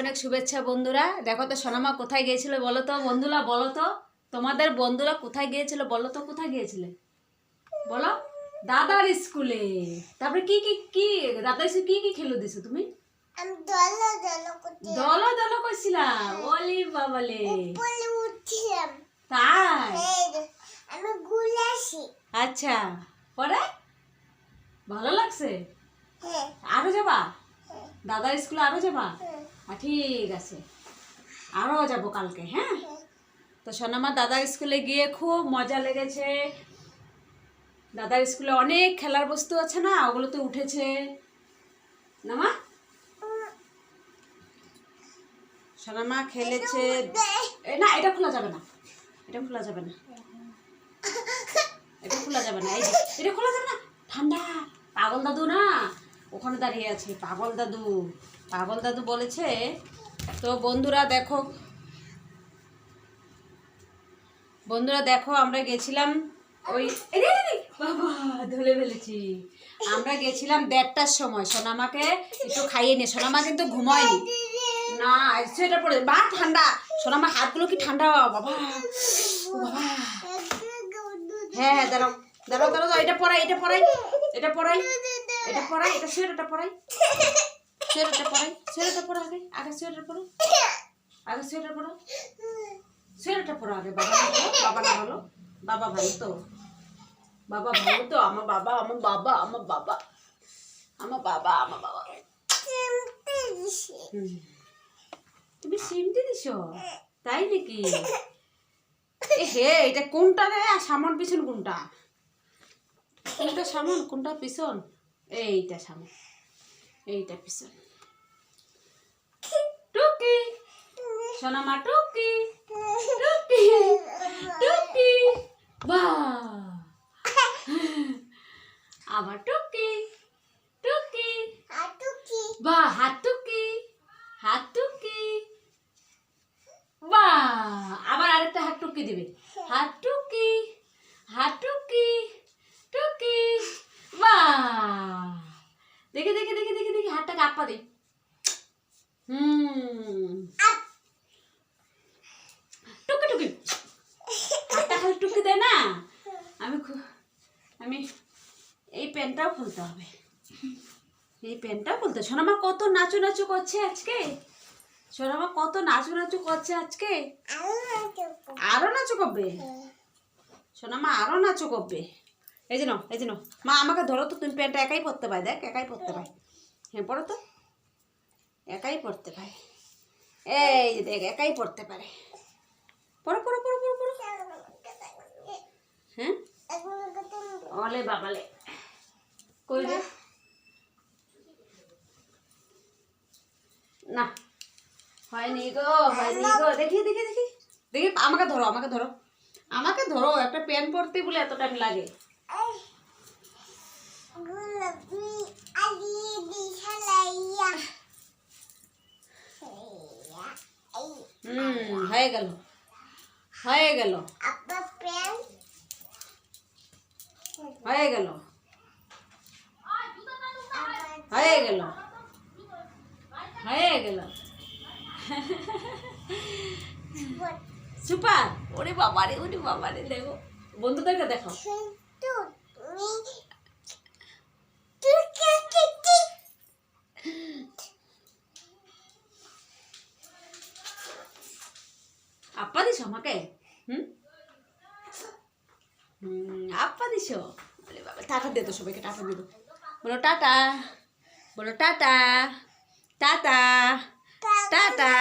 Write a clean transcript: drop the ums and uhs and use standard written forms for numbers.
অনেক শুভেচ্ছা বন্ধুরা। দেখো তো সোনামা কোথায় গিয়েছিল বলো তো বন্ধুরা, বলো তো তোমাদের বন্ধুরা কোথায় গিয়েছিল বলো তো, কোথায় গিয়েছিলে বলো? দাদার স্কুলে। তারপরে কি কি কি দাদার স্কুলে কি কি খেলো দিছো তুমি? আমি দলা দলা করতে দলা দলা কইছিলাম। ওলি বাবালে উপরে উঠছিলাম। তাই? আমি গুলাসি। আচ্ছা, পরে ভালো লাগছে? হ্যাঁ আরো যাবা? হ্যাঁ দাদার স্কুলে আরো যাবা? হ্যাঁ ঠিক আছে, আরো যাবো কালকে। হ্যাঁ, হ্যাঁ। তো সোনামা দাদার স্কুলে গিয়ে খুব মজা লেগেছে। দাদার স্কুলে অনেক খেলার বস্তু আছে না, ওগুলোতে উঠেছে না মা? সোনামা খেলেছে। না, এটা খোলা যাবে না, এটা খোলা যাবে না, এটা খোলা যাবে না, এই যে এটা খোলা যাবে না, ঠান্ডা। পাগল দাদু না ওখানে দাঁড়িয়ে আছে, পাগল দাদু। পাগল দাদু বলেছে। তো বন্ধুরা দেখো, বন্ধুরা দেখো, আমরা গেছিলাম ওই বাবা ধরে ফেলেছি। আমরা গেছিলাম 1:30টার সময়। সোনামাকে একটু খাইয়ে নিয়ে, সোনামা কিন্তু ঘুমায়নি না, সোয়েটার পরে বা ঠান্ডা। সোনামার হাতগুলো কি ঠান্ডা বাবা, ও বাবা। হ্যাঁ হ্যাঁ, দাঁড়াও দাঁড়াও দাঁড়াও, এটা পড়াই, এটা পড়াই, এটা পড়াই, এটা পড়াই, এটা সোয়েটারটা পড়াই, সোয়েটারটা পড়াই, সোয়েটারটা পরো আগে, আগে সোয়েটার পরো, আগে সোয়েটার পরো, সোয়েটারটা পরো আগে। বাবা না বলো, বাবা না বলো, বাবা ভালো তো, বাবা ভালো তো, আমার বাবা, আমার বাবা, আমার বাবা, আমার বাবা, আমার বাবা। তুমি সিমটি দিছ? তাই নাকি? এ হে, এটা কোনটা রে? সামন পিছন কোনটা? কোনটা সামন কোনটা পিছন? এইটা সামন, এইটা পিছন। টুকি সোনামা, টুকি টুকি টুকি, বাহ। আবার টুকি টুকি, বাহ। হাত টুকি, হাত টুকি, বাহ। আবার আরেকটা হাত টুকি দিবে, হাত টুকি, হাত টুকি, টুকি, বাহ। দেখি দেখি দেখি দেখি দেখি, হাতটাকে আপা দে। টুকি টুকি, হাতটা খালি টুকি দেয় না। আমি এই প্যান্টটাও খুলতে হবে, এই প্যান্টটাও খুলতে। সোনামা কত নাচু নাচু করছে আজকে, সোনামা কত নাচু নাচু করছে আজকে। আরো নাচু করবে সোনামা, আরো নাচু করবে। এই যে নাও, এই যে নাও মা, আমাকে ধরো তো, তুমি প্যান্টটা একাই পরতে পাই, দেখ একাই পরতে পাই। হ্যাঁ পড়ো তো, একাই পড়তে পারে। এই যে দেখ, একাই পড়তে পারে। পড়ো পড়ো পড়ো পড়ো পড়ো। হ্যাঁ, ওলে বাবালে, কই রে? না হয়নি গো, হয়নি গো। দেখি দেখি দেখি দেখি, আমাকে ধরো, আমাকে ধরো, আমাকে ধরো। একটা প্যান্ট পরতে বলে এত টাইম লাগে? হয়ে গেল, হয়ে গেল, হয়ে গেল, হয়ে গেল, হয়ে গেল। সুপার। ওরে বাবারে, ওরে বাবারে, দেখো বন্ধুদেরকে দেখো। আপা দিস আমাকে? আপা দিস? আরে বাবা, টাটা দে তো সবাইকে, টাটা দে তো। বলো টাটা, বলো টাটা, টাটা, টাটা।